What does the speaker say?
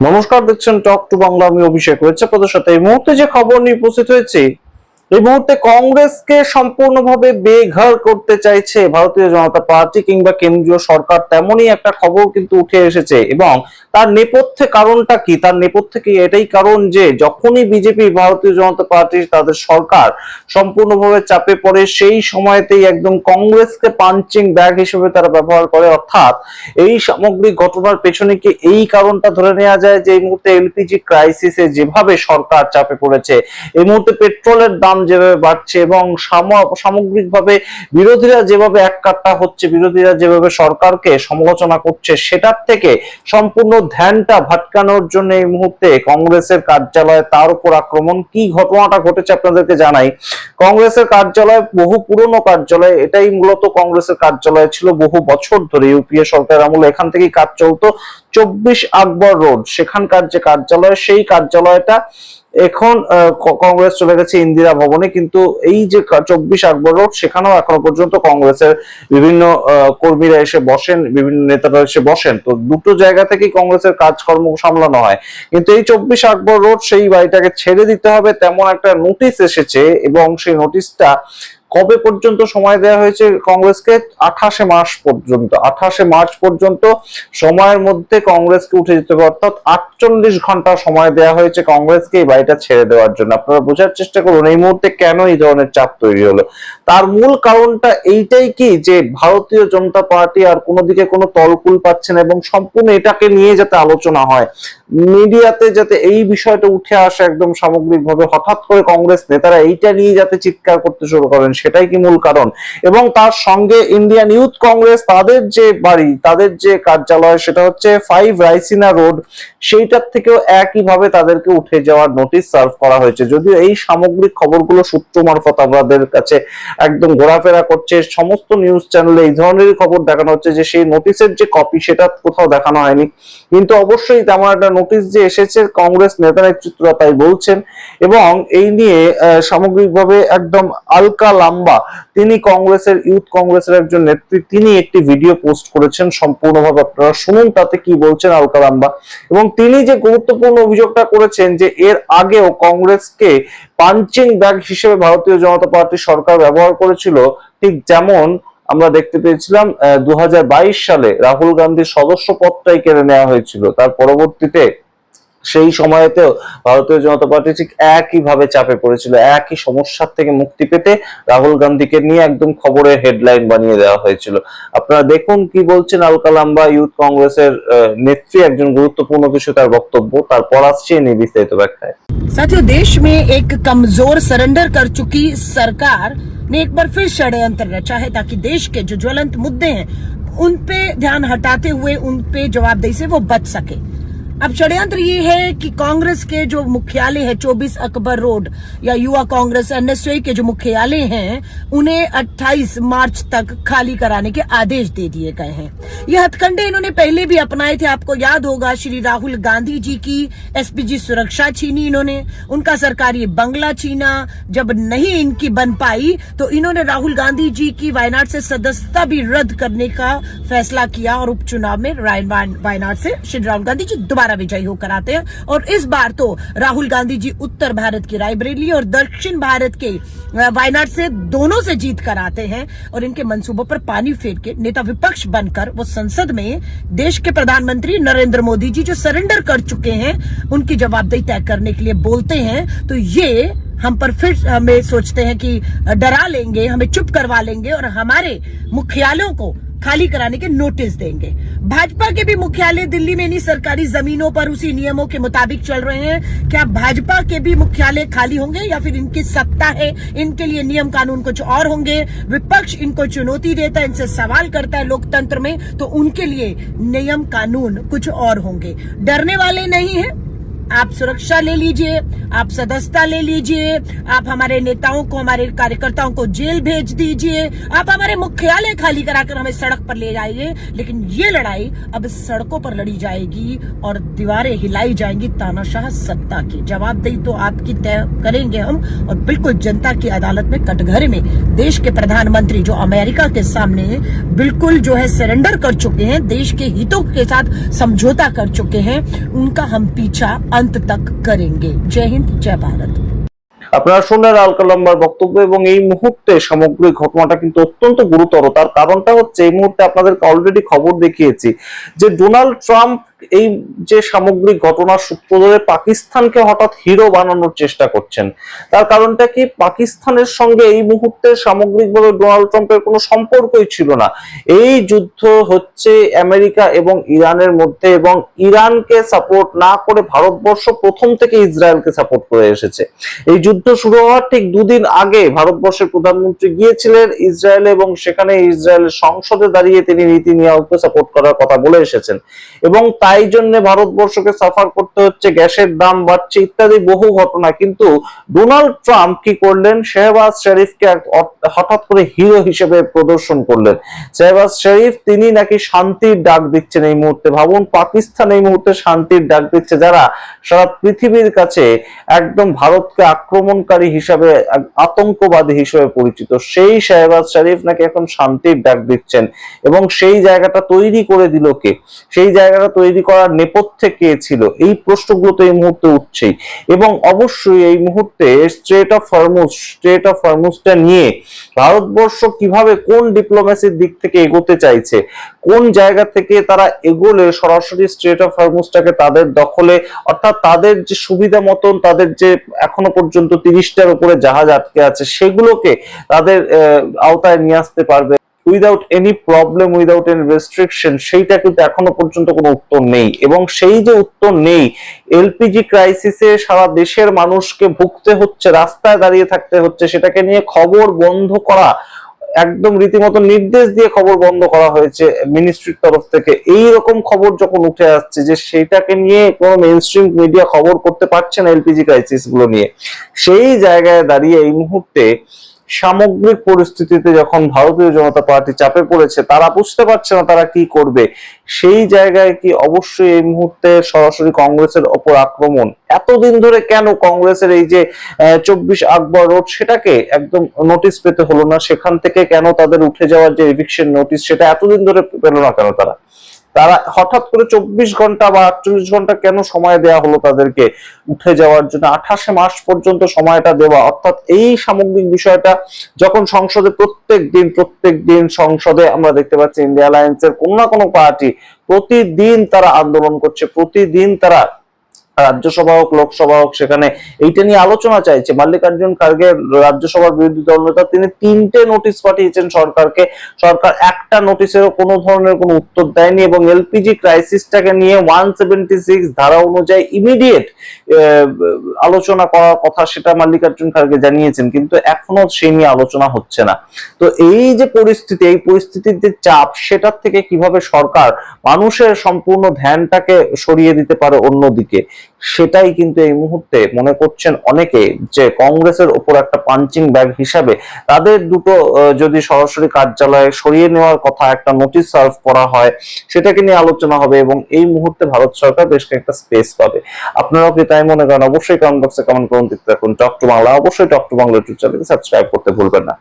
নমস্কার, দেখছেন talk to Bangla. আমি অভিষেক রয়েছে আপনাদের সাথে। এই মুহূর্তে যে খবর নিয়ে উপস্থিত হয়েছি, এই মুহূর্তে কংগ্রেসকে সম্পূর্ণভাবে বেঘর করতে চাইছে ভারতীয় জনতা পার্টি কিংবা কেন্দ্রীয় সরকার, তেমনই একটা খবর কিন্তু উঠে এসেছে। এবং তার নেপথ্যে কারণটা কি? তার নেপথ্যে কি এটাই কারণ যে যখনই বিজেপি ভারতীয় জনতা পার্টি তাদের সরকার সম্পূর্ণভাবে চাপে পড়ে, সেই সময়তেই একদম কংগ্রেসকে পাঞ্চিং ব্যাগ হিসেবে তারা ব্যবহার করে। অর্থাৎ এই সামগ্রিক ঘটনার পেছনে কি এই কারণটা ধরে নেওয়া যায় যে এই মুহূর্তে এলপিজি ক্রাইসিসে যেভাবে সরকার চাপে পড়েছে, এই মুহূর্তে পেট্রোলের দাম যেভাবে বাড়ছে এবং সামগ্রিকভাবে বিরোধীরা যেভাবে এককাট্টা হচ্ছে, বিরোধীরা যেভাবে সরকারকে সমালোচনা করছে, সেটার থেকে সম্পূর্ণ ধ্যানটা ভটকানোর জন্য এই মুহূর্তে কংগ্রেসের কার্যালয়ে তার উপর আক্রমণ। কি ঘটনাটা ঘটেছে আপনাদেরকে জানাই। কংগ্রেসের কার্যালয় বহু পুরনো কার্যালয়, এটাই মূলত কংগ্রেসের কার্যালয় ছিল বহু বছর ধরে। ইউপিএ সরকার আমলে এখান থেকেই কাজ চলতো। 24 আকবর রোড, সেখানকার যে কার্যালয়, সেই কার্যালয়টা এখন কংগ্রেস চলে গেছে ইন্দিরা ভবনে। কিন্তু এই যে 24 আকবর রোড, সেখানেও এখনো পর্যন্ত কংগ্রেসের বিভিন্ন কর্মীরা এসে বসেন, বিভিন্ন নেতারা এসে বসেন। তো দুটো জায়গা থেকেই কংগ্রেসের কাজকর্ম সামলানো হয়। কিন্তু এই 24 আকবর রোড, সেই বাড়িটাকে ছেড়ে দিতে হবে তেমন একটা নোটিশ এসেছে। এবং সেই নোটিশটা কবে পর্যন্ত সময় দেওয়া হয়েছে কংগ্রেসকে? 28 মার্চ পর্যন্ত সময়ের মধ্যে কংগ্রেসকে উঠে যেতে হবে। অর্থাৎ 48 ঘন্টা সময় দেওয়া হয়েছে কংগ্রেসকে এই বাড়িটা ছেড়ে দেওয়ার জন্য। আপনারা বোঝার চেষ্টা করুন এই মুহূর্তে কেন এই ধরনের চাপ তৈরি হলো। তার মূল কারণটা এইটাই কি যে ভারতীয় জনতা পার্টি আর কোনো দিকে কোনো তলকুল পাচ্ছে না, এবং সম্পূর্ণ এটাকে নিয়ে যাতে আলোচনা হয়, মিডিয়াতে যাতে এই বিষয়টা উঠে আসে একদম সামগ্রিকভাবে, হঠাৎ করে কংগ্রেস নেতারা এইটা নিয়ে যাতে চিৎকার করতে শুরু করেন, সেটাই কি মূল কারণ। এবং তার সঙ্গে ইন্ডিয়ান ইউথ কংগ্রেস, তাদের যে বাড়ি, তাদের যে কার্যালয়, সেটা হচ্ছে 5 রাইসিনা রোড, সেইটার থেকেও একইভাবে তাদেরকে উঠে যাওয়ার নোটিশ সার্ভ করা হয়েছে। যদিও এই সামগ্রিক খবরগুলো সূত্র মারফত আমাদের কাছে একদম ঘোরাফেরা করছে, সমস্ত নিউজ চ্যানেলে এই ধরনেরই খবর দেখানো হচ্ছে যে সেই নোটিশের যে কপি সেটা কোথাও দেখানো হয়নি। কিন্তু অবশ্যই তেমন একটা নোটিশ যে এসেছে, কংগ্রেস নেতা নেতৃত্বরা তাই বলছেন। এবং এই নিয়ে সামগ্রিকভাবে একদম আলকা লাম্বা, তিনি কংগ্রেসের ইউথ কংগ্রেসের একজন নেত্রী, তিনি একটি ভিডিও পোস্ট করেছেন। সম্পূর্ণভাবে আপনারা শুনুন তাতে কি বলছেন আলকা লাম্বা। এবং তিনি যে গুরুত্বপূর্ণ অভিযোগটা করেছেন যে এর আগেও কংগ্রেসকে পাঞ্চিং ব্যাগ হিসেবে ভারতীয় জনতা পার্টি সরকার ব্যবহার করেছিল, ঠিক যেমন আমরা দেখতে পেয়েছিলাম 2022 সালে রাহুল গান্ধীর সদস্য পদটাই কেড়ে নেওয়া হয়েছিল। তার পরবর্তীতে সেই সময়তেও ভারতীয় জনতা পার্টি ঠিক একইভাবে চাপে পড়েছিল। একই সমস্যার থেকে মুক্তি পেতে রাহুল গান্ধীকে নিয়ে একদম খবরের হেডলাইন বানিয়ে দেওয়া হয়েছিল। আপনারা দেখুন কি বলছেন আলকা লাম্বা, ইউথ কংগ্রেসের নেত্রী, একজন গুরুত্বপূর্ণ কিছু তার বক্তব্য। তারপর আসছে নিয়ে বিস্তারিত ব্যাখ্যায়। साथियों, देश में एक कमजोर सरेंडर कर चुकी सरकार ने एक बार फिर षड्यंत्र रचा है ताकि देश के जो ज्वलंत मुद्दे हैं उन पे ध्यान हटाते हुए उन पे जवाबदेही से वो बच सके। अब षड्यंत्र ये है कि कांग्रेस के जो मुख्यालय है 24 अकबर रोड या युवा कांग्रेस एनएसयूआई के जो मुख्यालय हैं उन्हें 28 मार्च तक खाली कराने के आदेश दे दिए गए हैं। ये हथकंडे इन्होंने पहले भी अपनाए थे। आपको याद होगा श्री राहुल गांधी जी की एसपीजी सुरक्षा छीनी इन्होंने, उनका सरकारी बंगला छीना। जब नहीं इनकी बन पाई तो इन्होंने राहुल गांधी जी की वायनाड से सदस्यता भी रद्द करने का फैसला किया और उपचुनाव में वायनाड से श्री राहुल गांधी जी दोबारा विजयी होकर आते हैं। और इस बार तो राहुल गांधी जी उत्तर भारत की रायबरेली और दक्षिण भारत के वायनाड से दोनों से जीत कर आते हैं। और इनके मंसूबों पर पानी फेर के नेता विपक्ष बनकर वो संसद में देश के प्रधानमंत्री नरेंद्र मोदी जी जो सरेंडर कर चुके हैं उनकी जवाबदेही तय करने के लिए बोलते हैं। तो ये हम पर फिर हमें सोचते हैं कि डरा लेंगे, हमें चुप करवा लेंगे और हमारे मुख्यालयों को खाली कराने के नोटिस देंगे। भाजपा के भी मुख्यालय दिल्ली में इन्हीं सरकारी जमीनों पर उसी नियमों के मुताबिक चल रहे हैं। क्या भाजपा के भी मुख्यालय खाली होंगे या फिर इनकी सत्ता है, इनके लिए नियम कानून कुछ और होंगे? विपक्ष इनको चुनौती देता है, इनसे सवाल करता है लोकतंत्र में, तो उनके लिए नियम कानून कुछ और होंगे। डरने वाले नहीं है, आप सुरक्षा ले लीजिए, आप सदस्यता ले लीजिए, आप हमारे नेताओं को, हमारे कार्यकर्ताओं को जेल भेज दीजिए, आप हमारे मुख्यालय खाली कराकर हमें सड़क पर ले जाइए, लेकिन ये लड़ाई अब सड़कों पर लड़ी जाएगी और दीवारें हिलाई जाएंगी तानाशाह सत्ता की। जवाबदेही तो आपकी तय करेंगे हम, और बिल्कुल जनता की अदालत में कटघरे में देश के प्रधानमंत्री जो अमेरिका के सामने बिल्कुल जो है सरेंडर कर चुके हैं, देश के हितों के साथ समझौता कर चुके हैं, उनका हम पीछा अंत तक करेंगे। जय हिंद, जय भारत। আপনারা শুনলেন আল কালাম্বার বক্তব্য, এবং এই মুহূর্তে সামগ্রিক ঘটনাটা কিন্তু অত্যন্ত গুরুতর। তার কারণটা হচ্ছে এই মুহূর্তে আপনাদেরকে অলরেডি খবর দেখিয়েছি যে ডোনাল্ড ট্রাম্প এই যে সামগ্রিক ঘটনার সূত্র ধরে পাকিস্তানকে হঠাৎ হিরো বানানোর চেষ্টা করছেন। তার কারণটা কি, পাকিস্তানের সঙ্গে এই মুহূর্তে সামগ্রিকভাবে ডোনাল্ড ট্রাম্পের কোনো সম্পর্কই ছিল না। এই যুদ্ধ হচ্ছে আমেরিকা এবং ইরানের মধ্যে, এবং ইরানকে সাপোর্ট না করে ভারতবর্ষ প্রথম থেকে ইসরায়েলকে সাপোর্ট করে এসেছে। এই যুদ্ধ শুরু হওয়ার ঠিক দুদিন আগে ভারতবর্ষের প্রধানমন্ত্রী গিয়েছিলেন ইসরায়েলে, এবং সেখানে ইসরায়েলের সংসদে দাঁড়িয়ে তিনি নেতানিয়াহুকে সাপোর্ট করার কথা বলে এসেছেন, এবং তাই জন্য ভারতবর্ষকে সাফার করতে হচ্ছে, গ্যাসের দাম বাড়ছে ইত্যাদি বহু ঘটনা। কিন্তু ডোনাল্ড ট্রাম্প কি করলেন, শেহবাজ শরীফকে হঠাৎ করে হিরো হিসেবে প্রদর্শন করলেন। শেহবাজ শরীফ তিনি নাকি শান্তির ডাক দিচ্ছেন এই মুহূর্তে। ভাবুন, পাকিস্তান এই মুহূর্তে শান্তির ডাক দিচ্ছে, যারা সারা পৃথিবীর কাছে একদম ভারতকে আক্রমণকারী হিসাবে, আতঙ্কবাদী হিসেবে পরিচিত, সেই শেহবাজ শরীফ নাকি এখন শান্তির ডাক দিচ্ছেন। এবং সেই জায়গাটা তৈরি করে দিল কে, সেই জায়গাটা তৈরি করার নেপথ্যে কে ছিল, এই প্রশ্নগুলো তো এই মুহূর্তে উঠছেই। এবং অবশ্যই এই মুহূর্তে স্ট্রেট অফ হরমুজটা নিয়ে ভারতবর্ষ কিভাবে, কোন ডিপ্লোমেসির দিক থেকে এগোতে চাইছে, কোন জায়গা থেকে তারা এগোলে সরাসরি স্ট্রেট অফ হরমুজটাকে তাদের দখলে, অর্থাৎ তাদের যে সুবিধা মতন, তাদের যে এখনো পর্যন্ত 30টার উপরে জাহাজ আটকে আছে সেগুলোকে তাদের আওতায় নিয়ে আসতে পারবে without any problem, without any restriction, সেইটা কিন্তু এখনো পর্যন্ত কোনো উত্তর নেই। এবং সেই যে উত্তর নেই, এলপিজি ক্রাইসিসে সারা দেশের মানুষকে ভুগতে হচ্ছে, রাস্তায় দাঁড়িয়ে থাকতে হচ্ছে, সেটাকে নিয়ে খবর বন্ধ করা, একদম রীতিমতো নির্দেশ দিয়ে খবর বন্ধ করা হয়েছে মিনিস্ট্রির তরফ থেকে। এই রকম খবর যখন উঠে আসছে যে সেটাকে নিয়ে কোনো মেইনস্ট্রিম মিডিয়া খবর করতে পারছে না এলপিজি ক্রাইসিস গুলো নিয়ে, সেই জায়গায় দাঁড়িয়ে এই মুহূর্তে সামগ্রিক পরিস্থিতিতে যখন ভারতীয় জনতা পার্টি চাপে পড়েছে, তারা বুঝতে পারছে না তারা কি করবে, সেই জায়গায় কি অবশ্যই এই মুহূর্তে সরাসরি কংগ্রেসের ওপর আক্রমণ। এতদিন ধরে কেন কংগ্রেসের এই যে 24 আকবর রোড, সেটাকে একদম নোটিশ পেতে হলো না, সেখান থেকে কেন তাদের উঠে যাওয়ার যে এভিকশন নোটিশ সেটা এতদিন ধরে পেল না কেন, তারা হঠাৎ করে 24 ঘন্টা বা 48 ঘন্টা কেন সময় দেওয়া হলো তাদেরকে উঠে যাওয়ার জন্য? 28 মাস পর্যন্ত সময়টা দেওয়া, অর্থাৎ এই সামগ্রিক বিষয়টা যখন সংসদে প্রত্যেক দিন সংসদে আমরা দেখতে পাচ্ছি ইন্ডিয়া অ্যালায়েন্সের কোনো না কোনো পার্টি প্রতিদিন তারা আন্দোলন করছে, প্রতিদিন তারা রাজ্যসভা হোক লোকসভা হোক সেখানে এইটা নিয়ে আলোচনা চাইছে। মাল্লিকার্জুন খার্গে রাজ্যসভার বিরোধী দলনেতা, তিনি 3টে নোটিশ পাঠিয়েছেন সরকারকে, সরকার একটা নোটিশেরও কোনো ধরনের কোনো উত্তর দেয়নি। এবং এলপিজি ক্রাইসিসটাকে নিয়ে 176 ধারা অনুযায়ী ইমিডিয়েট আলোচনা করার কথা সেটা মাল্লিকার্জুন খার্গে জানিয়েছেন, কিন্তু এখনো সেই নিয়ে আলোচনা হচ্ছে না। তো এই যে পরিস্থিতি, এই পরিস্থিতির যে চাপ, সেটার থেকে কিভাবে সরকার মানুষের সম্পূর্ণ ধ্যানটাকে সরিয়ে দিতে পারে অন্যদিকে, সেটাই কিন্তু এই মুহূর্তে মনে করছেন অনেকে যে কংগ্রেসের উপর একটা পাঞ্চিং ব্যাগ হিসাবে তাদের দুটো যদি সরাসরি কার্যালয়ে সরিয়ে নেওয়ার কথা একটা নোটিশ সার্ভ করা হয়, সেটাকে নিয়ে আলোচনা হবে এবং এই মুহূর্তে ভারত সরকার বেশ একটা স্পেস পাবে। আপনারাও কি তাই মনে করেন? অবশ্যই কমেন্ট বক্সে কমেন্ট করুন। দেখতে থাকুন টক টু বাংলা। অবশ্যই টক টু বাংলা ইউটিউব চ্যানেলকে সাবস্ক্রাইব করতে ভুলবেন না।